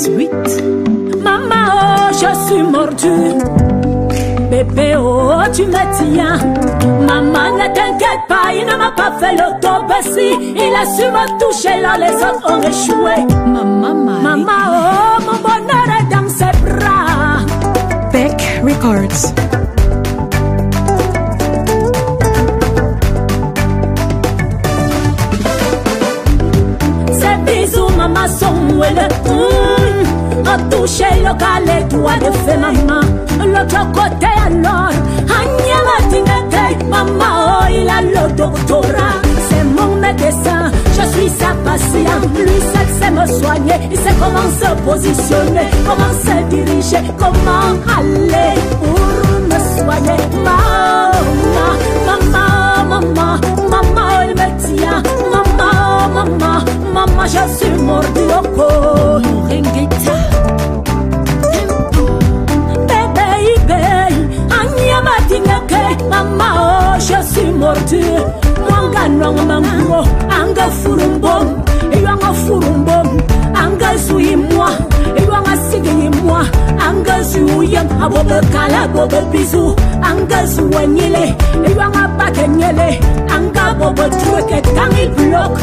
suite. Maman, oh, je suis mordue. Bébé, oh, tu me tiens. Maman, ne t'inquiète pas, il ne m'a pas fait l'autobussie. Il a su me toucher là, les autres ont échoué. Maman, oh, mon bonheur est dans ses bras. Beck Records. Ces bisous, maman, sont moelleux. A touché le galet, doigt de fée, maman. L'autre côté alors, Agnella Tinete, maman, oh, il a le doctorat. C'est mon médecin, je suis sa patiente. Lui seul sait me soigner, il sait comment se positionner, comment se diriger, comment aller pour me soigner. Maman, maman, maman, maman, il me tient. Maman, maman, maman, je suis mordue au corps. Maman, oh, je suis mordue. Mwanga nong mambo, anga furumbom, anga furumbom, anga sui moi, anga sigi moi, anga suyam, abobe kala, abobe bisu, anga suanyele, anga bakenyele, anga bobe truke, tangi block,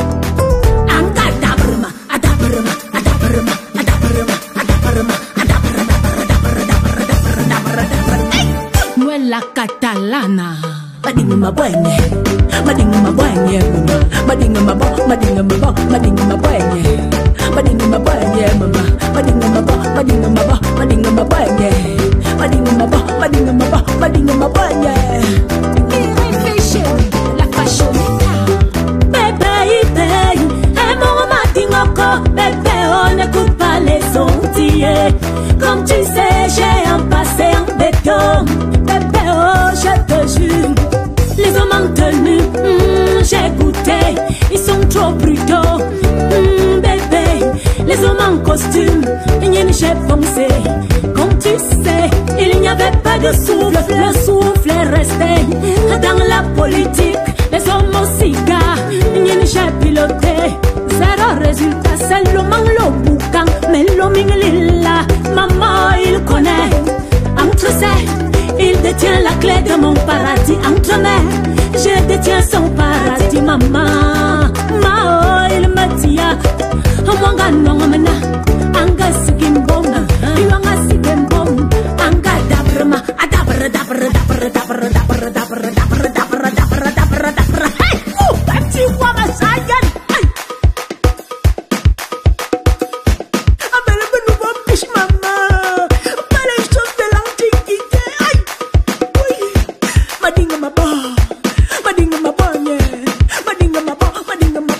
anga dabrma, adabrma, adabrma, adabrma, adabrma, adabrma, Nuela catalana. Madinga mabwenye, madinga mabwenye, mama. Madinga mabo, madinga mabo, madinga mabwenye. Madinga mabwenye, mama. Madinga mabo, madinga mabo, madinga mabwenye. Madinga mabo, madinga mabo, madinga mabwenye. La fashionista. Bébé, et mon madinga ko, bébé, on n'écoute pas les sentiers. Comme tu sais, j'ai un passé en béton. Bébé, oh, je te jure. Les hommes en tenue, j'ai goûté, ils sont trop brutaux, bébé. Les hommes en costume, j'ai pensé. Comme tu sais, il n'y avait pas de souffle, le souffle est resté. Dans la politique, les hommes au cigare, j'ai piloté. Zéro résultat, c'est le manque boucan, mais l'homme lila, maman il connaît. Entre ces, il détient la clé de mon paradis. Entre mes, je détiens son paradis, maman. Mao, il me tient. Mwanga nongomena, anga sigimbom, anga sigimbom, anga dabrma, adabra, dabra, dabra, dabra, dabra, dabra, dabra, dabra, dabra, dabra, dabra. Hey, tu vois ma sagan. Hey. Amène me nouveau biche, maman. Pas les choses de l'antiquité. Hey. Oui. Madinga ma bo, madinga ma bonye, madinga ma bo, madinga ma bo.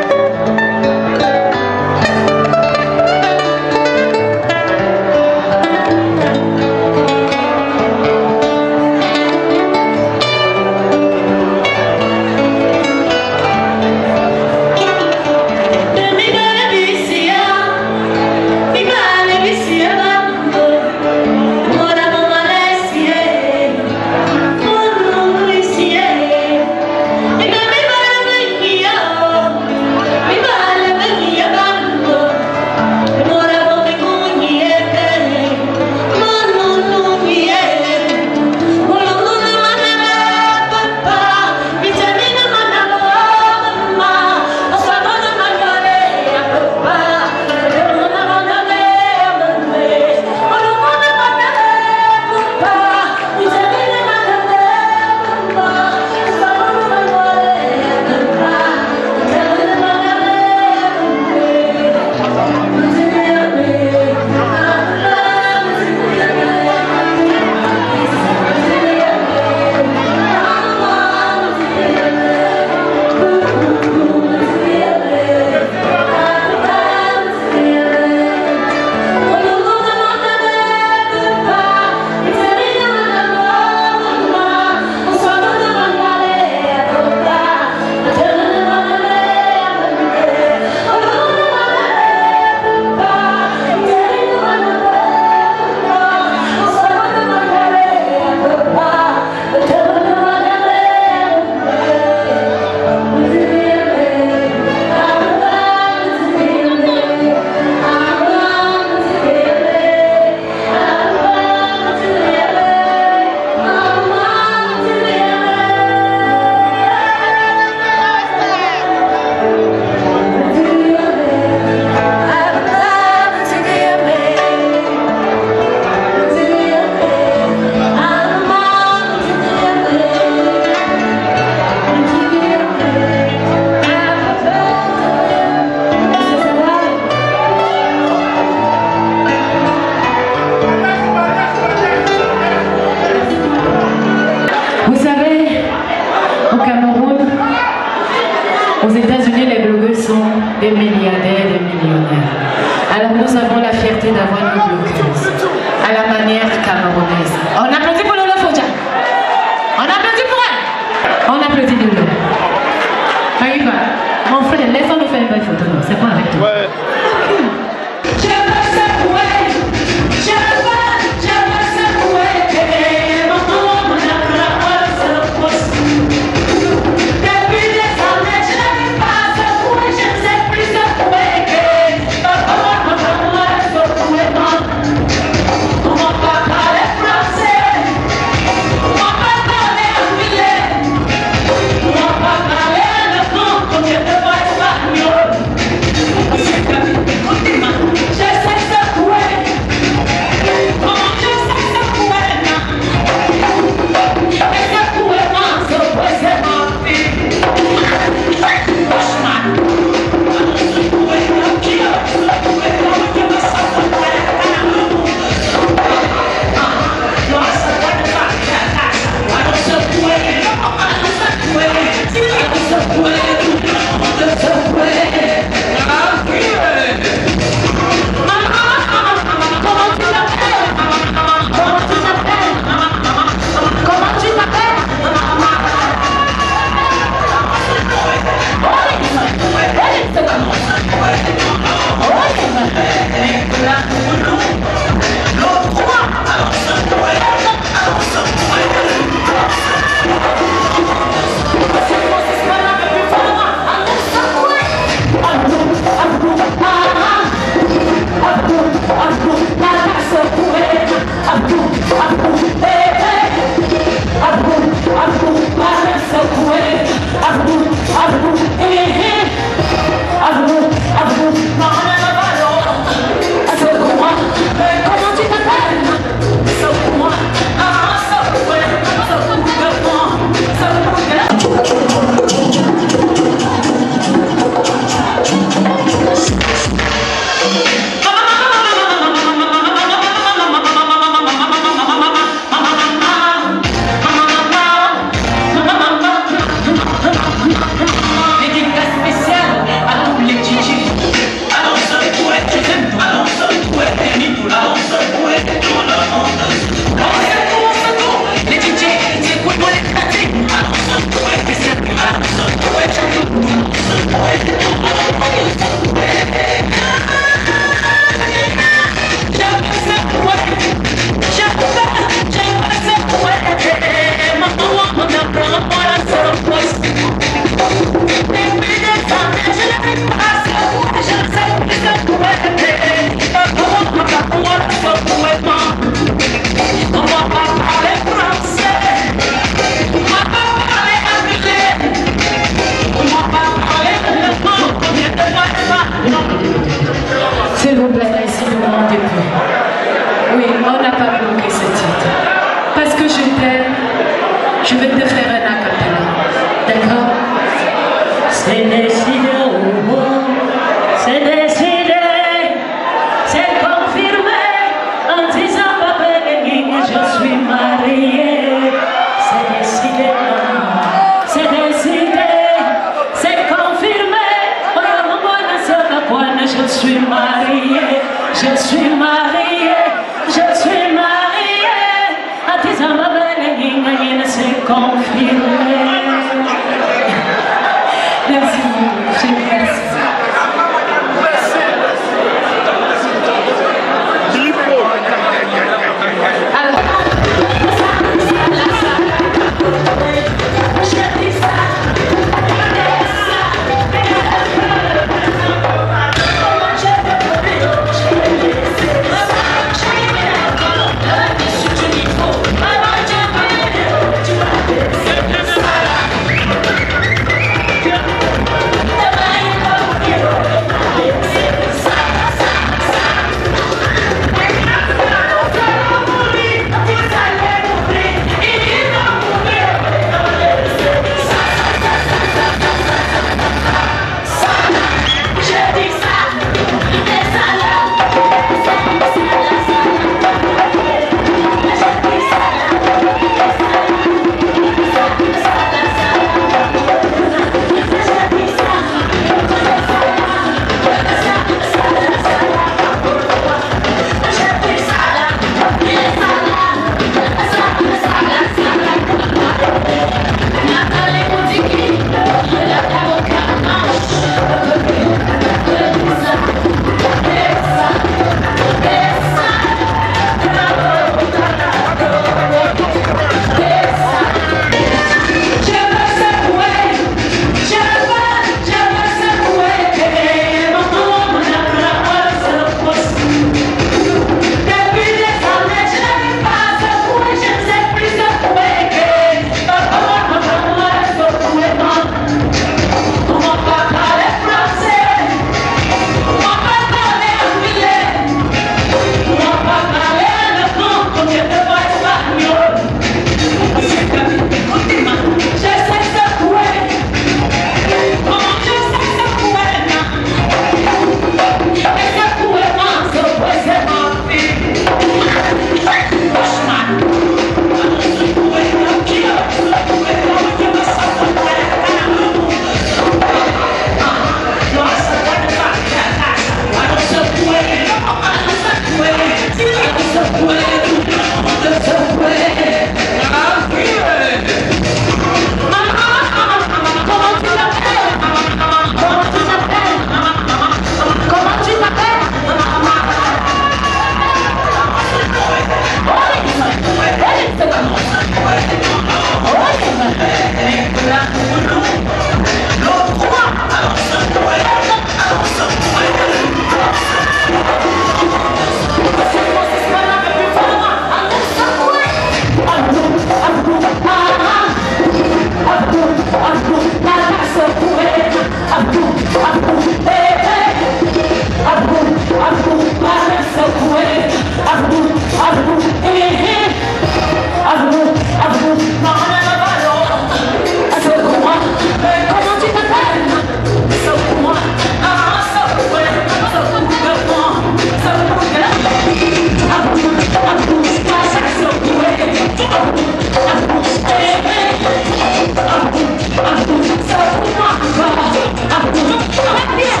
Yeah.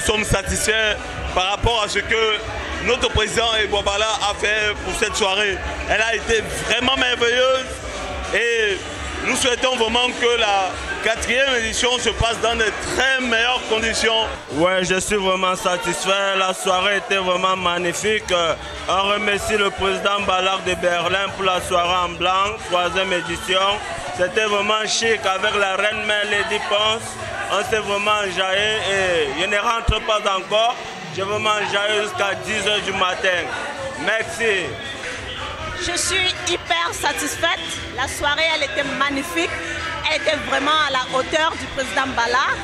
sommes satisfaits par rapport à ce que notre président Ebouabala a fait pour cette soirée. Elle a été vraiment merveilleuse et nous souhaitons vraiment que la 4e édition se passe dans de très meilleures conditions. Ouais, je suis vraiment satisfait. La soirée était vraiment magnifique. On remercie le président Ballard de Berlin pour la soirée en blanc, 3e édition. C'était vraiment chic avec la reine mère Lady Ponce. On s'est vraiment enjaillé et je ne rentre pas encore. J'ai vraiment enjaillé jusqu'à 10 h du matin. Merci. Je suis hyper satisfaite. La soirée, elle était magnifique. Elle était vraiment à la hauteur du président Ballard.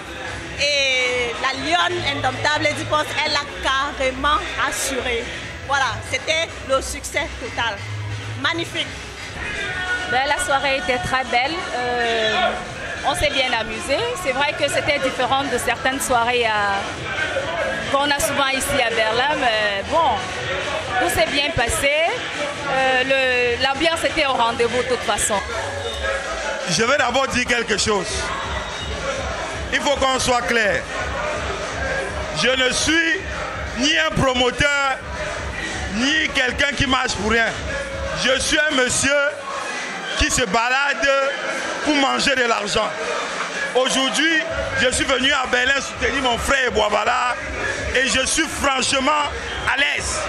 Et la lionne indomptable Lady Ponce, elle l'a carrément assuré. Voilà, c'était le succès total. Magnifique. Ben, la soirée était très belle. On s'est bien amusé. C'est vrai que c'était différent de certaines soirées qu'on a souvent ici à Berlin. Mais bon, tout s'est bien passé. L'ambiance était au rendez-vous de toute façon. Je vais d'abord dire quelque chose. Il faut qu'on soit clair. Je ne suis ni un promoteur, ni quelqu'un qui marche pour rien. Je suis un monsieur qui se balade pour manger de l'argent. Aujourd'hui, je suis venu à Berlin soutenir mon frère Ebouabala et je suis franchement à l'aise.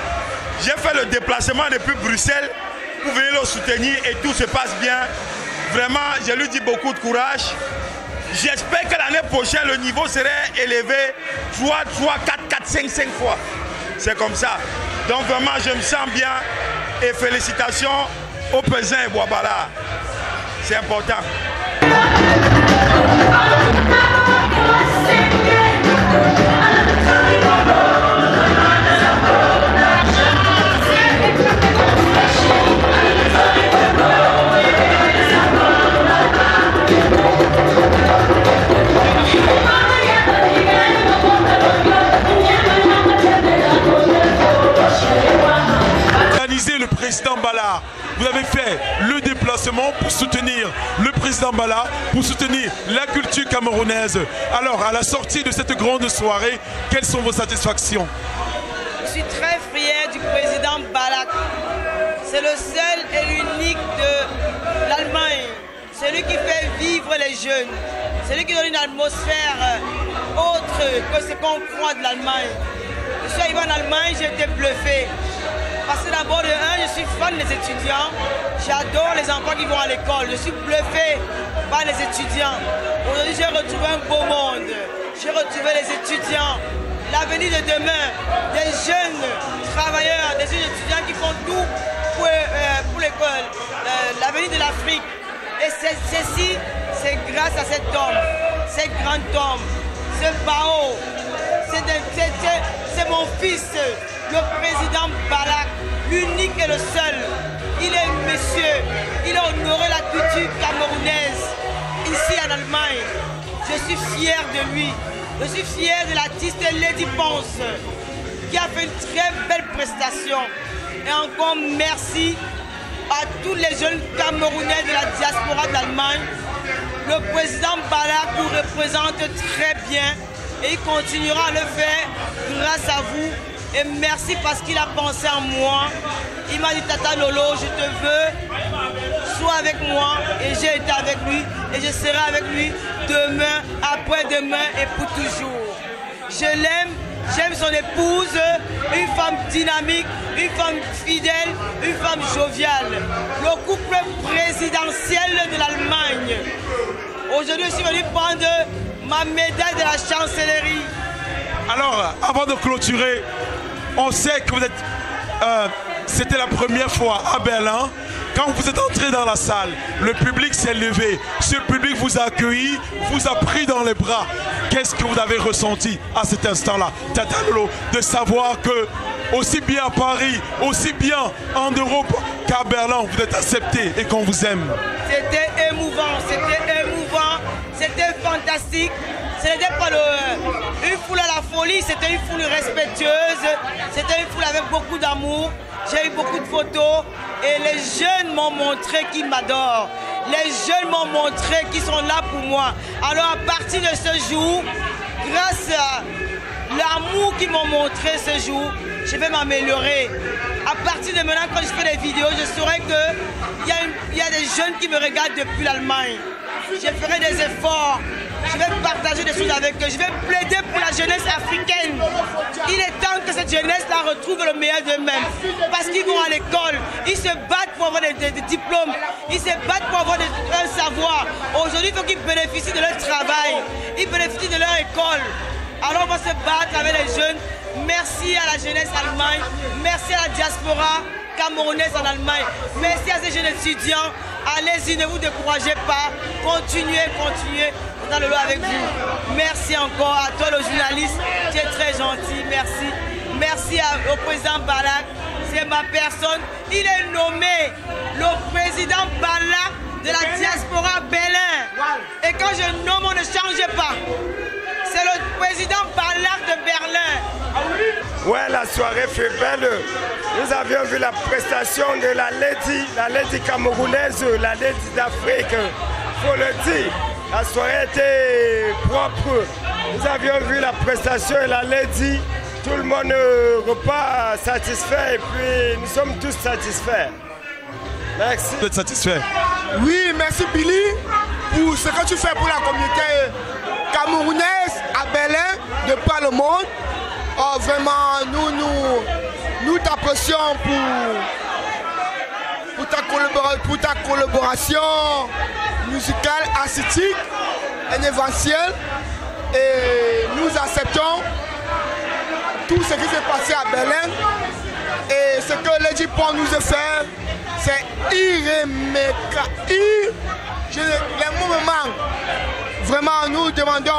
J'ai fait le déplacement depuis Bruxelles pour venir le soutenir et tout se passe bien. Vraiment, je lui dis beaucoup de courage. J'espère que l'année prochaine, le niveau serait élevé 3, 4, 5 fois. C'est comme ça. Donc vraiment, je me sens bien et félicitations au président Ebouabala. C'est important. Le président Ballard, vous avez fait le déplacement pour soutenir le président Ballard, pour soutenir la culture camerounaise. Alors, à la sortie de cette grande soirée, quelles sont vos satisfactions? Je suis très fier du président Ballard. C'est le seul et l'unique de l'Allemagne. Celui qui fait vivre les jeunes. Celui qui donne une atmosphère autre que ce qu'on croit de l'Allemagne. Je suis arrivé en Allemagne, j'ai été bluffé. Parce que d'abord, je suis fan des étudiants. J'adore les enfants qui vont à l'école. Je suis bluffé par les étudiants. Aujourd'hui, j'ai retrouvé un beau monde. J'ai retrouvé les étudiants. L'avenir de demain, des jeunes travailleurs, des jeunes étudiants qui font tout pour l'école, l'avenir de l'Afrique. Et ceci, c'est grâce à cet homme, ce grand homme, ce Bao. C'est mon fils, le président Ballard, l'unique et le seul. Il est monsieur, il a honoré la culture camerounaise ici en Allemagne. Je suis fier de lui. Je suis fier de l'artiste Lady Ponce qui a fait une très belle prestation. Et encore merci à tous les jeunes Camerounais de la diaspora d'Allemagne. Le président Ballard vous représente très bien et il continuera à le faire grâce à vous. Et merci parce qu'il a pensé à moi. Il m'a dit, Tata Lolo, je te veux, sois avec moi. Et j'ai été avec lui et je serai avec lui demain, après-demain et pour toujours. Je l'aime, j'aime son épouse, une femme dynamique, une femme fidèle, une femme joviale. Le couple présidentiel de l'Allemagne. Aujourd'hui, je suis venu prendre ma médaille de la chancellerie. Alors, avant de clôturer, on sait que vous êtes... c'était la première fois à Berlin. Quand vous êtes entré dans la salle, le public s'est levé. Ce public vous a accueilli, vous a pris dans les bras. Qu'est-ce que vous avez ressenti à cet instant-là, Tata Lolo, de savoir que, aussi bien à Paris, aussi bien en Europe qu'à Berlin, vous êtes accepté et qu'on vous aime? C'était émouvant, c'était fantastique. Ce n'était pas une foule à la folie, c'était une foule respectueuse, c'était une foule avec beaucoup d'amour. J'ai eu beaucoup de photos et les jeunes m'ont montré qu'ils m'adorent. Les jeunes m'ont montré qu'ils sont là pour moi. Alors à partir de ce jour, grâce à l'amour qu'ils m'ont montré ce jour, je vais m'améliorer. À partir de maintenant, quand je fais des vidéos, je saurai qu'il y a des jeunes qui me regardent depuis l'Allemagne. Je ferai des efforts. Je vais partager des choses avec eux. Je vais plaider pour la jeunesse africaine. Il est temps que cette jeunesse-là retrouve le meilleur d'eux-mêmes. Parce qu'ils vont à l'école. Ils se battent pour avoir des diplômes. Ils se battent pour avoir un savoir. Aujourd'hui, il faut qu'ils bénéficient de leur travail. Ils bénéficient de leur école. Alors on va se battre avec les jeunes. Merci à la jeunesse allemande. Merci à la diaspora camerounaise en Allemagne. Merci à ces jeunes étudiants. Allez-y, ne vous découragez pas. Continuez, continuez. Dans le lot avec vous. Merci encore à toi le journaliste. Tu es très gentil. Merci. Merci au président Balak. C'est ma personne. Il est nommé le président Balak de la diaspora Berlin. Et quand je nomme, on ne change pas. C'est le président Balak de Berlin. Ouais, la soirée fait belle. Nous avions vu la prestation de la lady camerounaise, la lady d'Afrique. Faut le dire. La soirée était propre. Nous avions vu la prestation et la lady. Tout le monde repart satisfait et puis nous sommes tous satisfaits. Merci. Vous êtes satisfait? Oui, merci Billy pour ce que tu fais pour la communauté camerounaise à Berlin, de par le monde. Oh, vraiment, nous t'apprécions pour ta collaboration musicale, artistique, événementielle. Et nous acceptons tout ce qui s'est passé à Berlin. Et ce que Lady Pon nous a fait, c'est irrémédiable. Les mots me manquent. Vraiment, nous demandons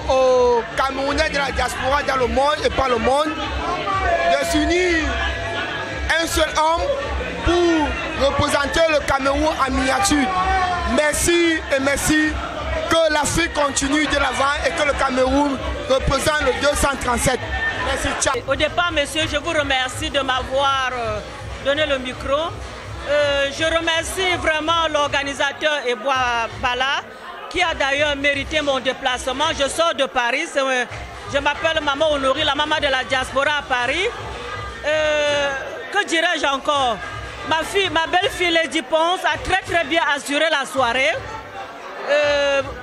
aux Camerounais de la diaspora dans le monde et par le monde de s'unir un seul homme pour représenter le Cameroun en miniature. Merci et merci. Que l'Afrique continue de l'avant et que le Cameroun représente le 237. Merci, ciao. Au départ, monsieur, je vous remercie de m'avoir donné le micro. Je remercie vraiment l'organisateur Eboa Bala, qui a d'ailleurs mérité mon déplacement. Je sors de Paris. Je m'appelle Maman Honoré, la maman de la diaspora à Paris. Que dirais-je encore? Ma belle-fille Lady Ponce a très bien assuré la soirée.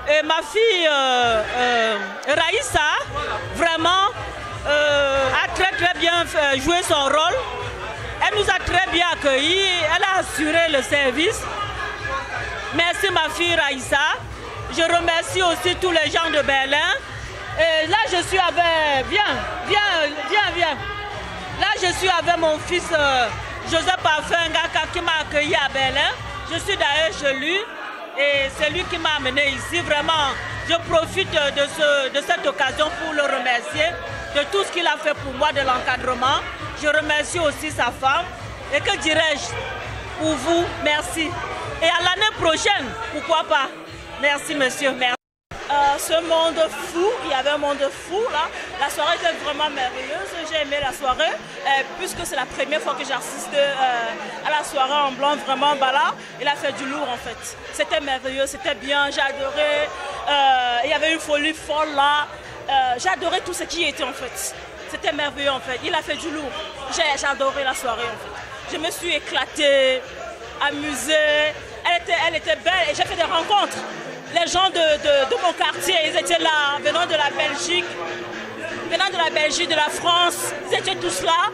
Et ma fille Raïssa, vraiment, a très bien joué son rôle. Elle nous a très bien accueillis. Elle a assuré le service. Merci ma fille Raïssa. Je remercie aussi tous les gens de Berlin. Et là, je suis avec... Viens. Là, je suis avec mon fils Joseph Afengaka qui m'a accueilli à Berlin. Je suis d'ailleurs chez lui. Et c'est lui qui m'a amené ici. Vraiment, je profite de cette occasion pour le remercier de tout ce qu'il a fait pour moi, de l'encadrement. Je remercie aussi sa femme. Et que dirais-je pour vous? Merci. Et à l'année prochaine, pourquoi pas? Merci, monsieur. Merci. Ce monde fou, il y avait un monde fou là. La soirée était vraiment merveilleuse. J'ai aimé la soirée puisque c'est la première fois que j'assiste à la soirée en blanc. Vraiment, Bala, il a fait du lourd en fait. C'était merveilleux, c'était bien, j'ai adoré. Il y avait une folie folle là. J'ai adoré tout ce qui était en fait. C'était merveilleux en fait. Il a fait du lourd. J'ai adoré la soirée en fait. Je me suis éclatée, amusée. Elle était belle et j'ai fait des rencontres. Les gens de mon quartier, ils étaient là, venant de la Belgique, de la France, ils étaient tous là.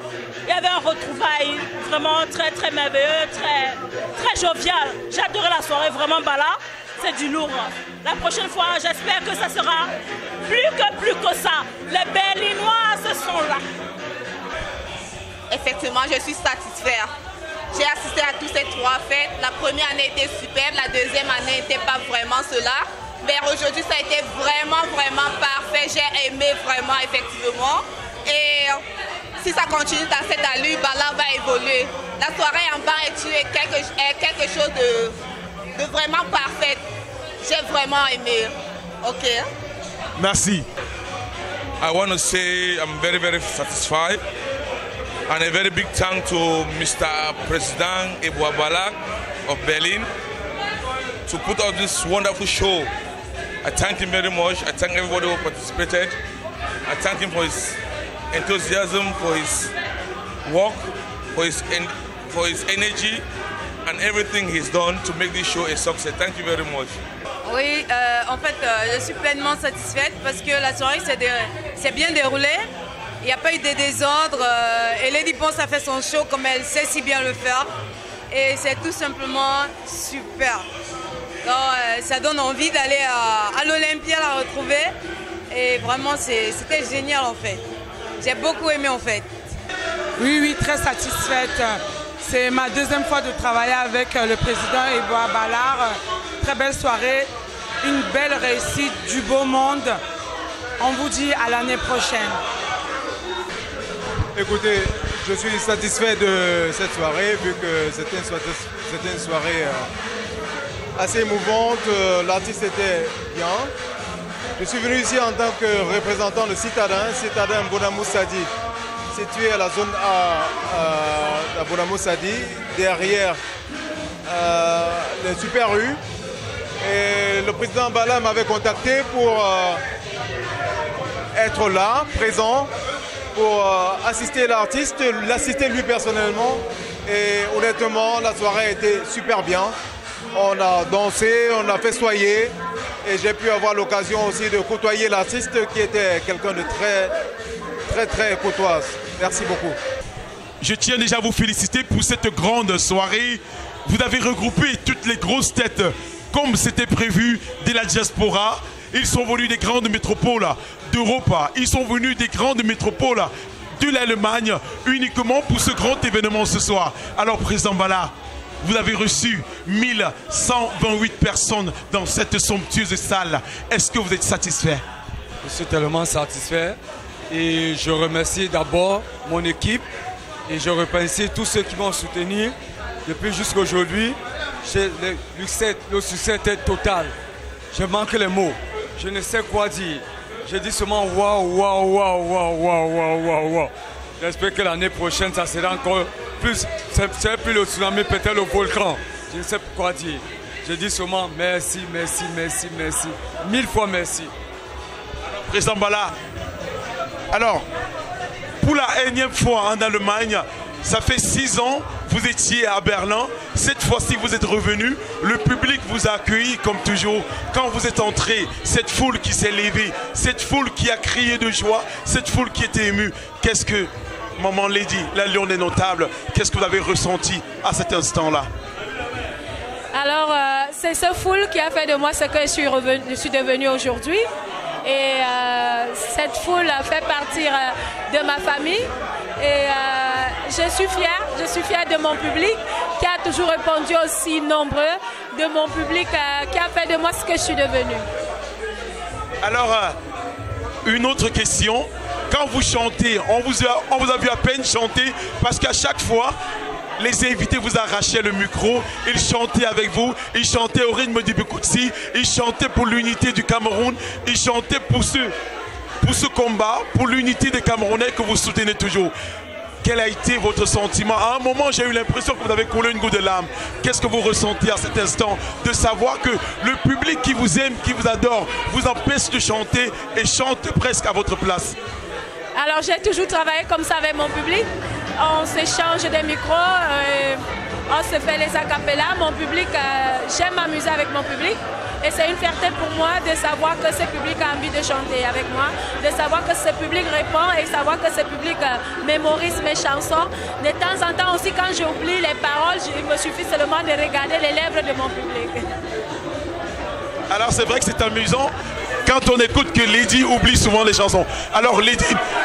Il y avait un retrouvail vraiment très merveilleux, très jovial. J'ai adoré la soirée, vraiment Bala, c'est du lourd. La prochaine fois, j'espère que ça sera plus que ça. Les Berlinois, ce sont là. Effectivement, je suis satisfaite. J'ai assisté à toutes ces trois fêtes. La première année était super, la deuxième année n'était pas vraiment cela. Mais aujourd'hui, ça a été vraiment parfait. J'ai aimé vraiment, effectivement. Et si ça continue dans cette allure, Bala va évoluer. La soirée en bas est quelque chose de vraiment parfait. J'ai vraiment aimé. Ok. Merci. I want to say I'm very satisfied. And a very big thank to Mr. President Eboa Balak of Berlin to put on this wonderful show. I thank him very much. I thank everybody who participated. I thank him for his enthusiasm, for his work, for his energy, and everything he's done to make this show a success. Thank you very much. Oui, en fait, je suis pleinement satisfaite parce que la soirée s'est bien déroulée. Il n'y a pas eu de désordre et Lady Ponce a fait son show comme elle sait si bien le faire. Et c'est tout simplement super. Donc, ça donne envie d'aller à l'Olympia la retrouver. Et vraiment, c'était génial en fait. J'ai beaucoup aimé en fait. Oui, très satisfaite. C'est ma deuxième fois de travailler avec le président Yeboah Ballard. Très belle soirée, une belle réussite, du beau monde. On vous dit à l'année prochaine. Écoutez, je suis satisfait de cette soirée vu que c'était une soirée assez émouvante. L'artiste était bien. Je suis venu ici en tant que représentant de Citadin Bonamou Sadi, situé à la zone A à Bonamou Sadi, derrière les Super U. Et le président Bala m'avait contacté pour être là, présent, pour assister l'artiste, l'assister lui personnellement. Et honnêtement, la soirée a été super bien. On a dansé, on a festoyé et j'ai pu avoir l'occasion aussi de côtoyer l'artiste qui était quelqu'un de très courtoise. Merci beaucoup. Je tiens déjà à vous féliciter pour cette grande soirée. Vous avez regroupé toutes les grosses têtes comme c'était prévu de la diaspora. Ils sont venus des grandes métropoles d'Europe. Ils sont venus des grandes métropoles de l'Allemagne uniquement pour ce grand événement ce soir. Alors, président Bala, vous avez reçu 1128 personnes dans cette somptueuse salle. Est-ce que vous êtes satisfait? Je suis tellement satisfait et je remercie d'abord mon équipe et je remercie tous ceux qui m'ont soutenu depuis jusqu'à aujourd'hui. Le succès était total. Je manque les mots. Je ne sais quoi dire. Je dis seulement waouh. J'espère que l'année prochaine, ça sera encore plus. C'est plus le tsunami, peut-être le volcan. Je ne sais pas quoi dire. Je dis seulement merci. 1000 fois merci. Alors, président Bala, alors, pour la énième fois en Allemagne, ça fait 6 ans, vous étiez à Berlin. Cette fois-ci, vous êtes revenu. Le public vous a accueilli comme toujours. Quand vous êtes entré, cette foule qui s'est levée, cette foule qui a crié de joie, cette foule qui était émue. Qu'est-ce que, maman Lady, la lionne des notables, qu'est-ce que vous avez ressenti à cet instant-là? Alors, c'est ce foule qui a fait de moi ce que je suis devenue aujourd'hui. Et cette foule fait partie de ma famille. Et je suis fière de mon public qui a toujours répondu aussi nombreux, de mon public qui a fait de moi ce que je suis devenue. Alors, une autre question. Quand vous chantez, on vous a vu à peine chanter parce qu'à chaque fois, les invités vous arrachaient le micro, ils chantaient avec vous, ils chantaient au rythme du Bikoutsi, ils chantaient pour l'unité du Cameroun, ils chantaient pour ce combat, pour l'unité des Camerounais que vous soutenez toujours. Quel a été votre sentiment? À un moment, j'ai eu l'impression que vous avez coulé une goutte de larmes. Qu'est-ce que vous ressentez à cet instant de savoir que le public qui vous aime, qui vous adore, vous empêche de chanter et chante presque à votre place? Alors, j'ai toujours travaillé comme ça avec mon public. On s'échange des micros, on se fait les acapellas. Mon public, j'aime m'amuser avec mon public. Et c'est une fierté pour moi de savoir que ce public a envie de chanter avec moi, de savoir que ce public répond et savoir que ce public mémorise mes chansons. De temps en temps aussi, quand j'oublie les paroles, il me suffit seulement de regarder les lèvres de mon public. Alors c'est vrai que c'est amusant quand on écoute que Lady oublie souvent les chansons. Alors Lady,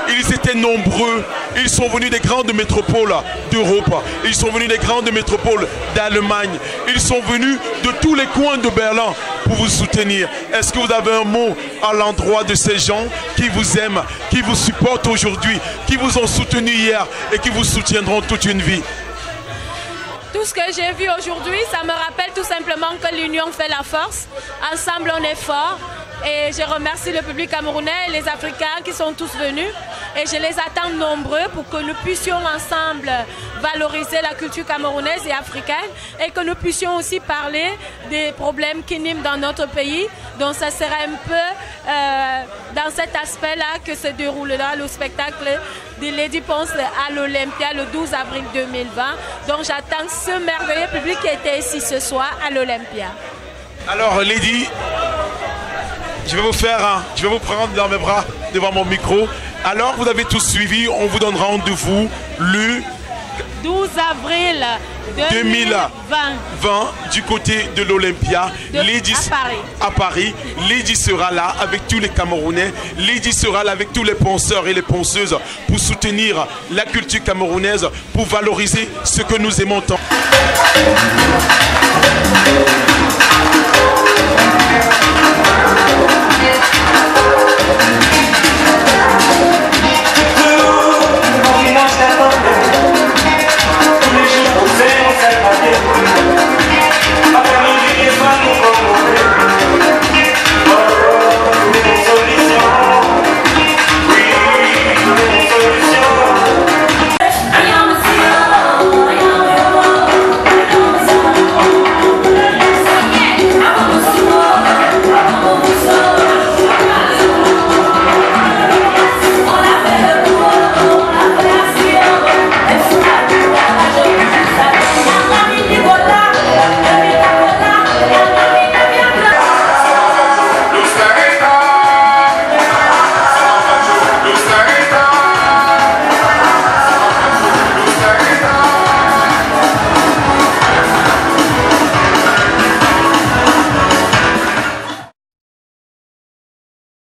ils étaient nombreux, ils sont venus des grandes métropoles d'Europe, ils sont venus des grandes métropoles d'Allemagne, ils sont venus de tous les coins de Berlin pour vous soutenir. Est-ce que vous avez un mot à l'endroit de ces gens qui vous aiment, qui vous supportent aujourd'hui, qui vous ont soutenu hier et qui vous soutiendront toute une vie? Tout ce que j'ai vu aujourd'hui, ça me rappelle tout simplement que l'union fait la force. Ensemble, on est fort. Et je remercie le public camerounais et les Africains qui sont tous venus. Et je les attends nombreux pour que nous puissions ensemble valoriser la culture camerounaise et africaine et que nous puissions aussi parler des problèmes qui niment dans notre pays. Donc ça sera un peu dans cet aspect-là que se déroulera le spectacle de Lady Ponce à l'Olympia le 12 avril 2020. Donc j'attends ce merveilleux public qui était ici ce soir à l'Olympia. Alors Lady, je vais vous prendre dans mes bras devant mon micro. Alors vous avez tous suivi, on vous donne rendez-vous le 12 avril 2020 du côté de l'Olympia. À Paris. Lady sera là avec tous les Camerounais. Lady sera là avec tous les penseurs et les penseuses pour soutenir la culture camerounaise, pour valoriser ce que nous aimons tant.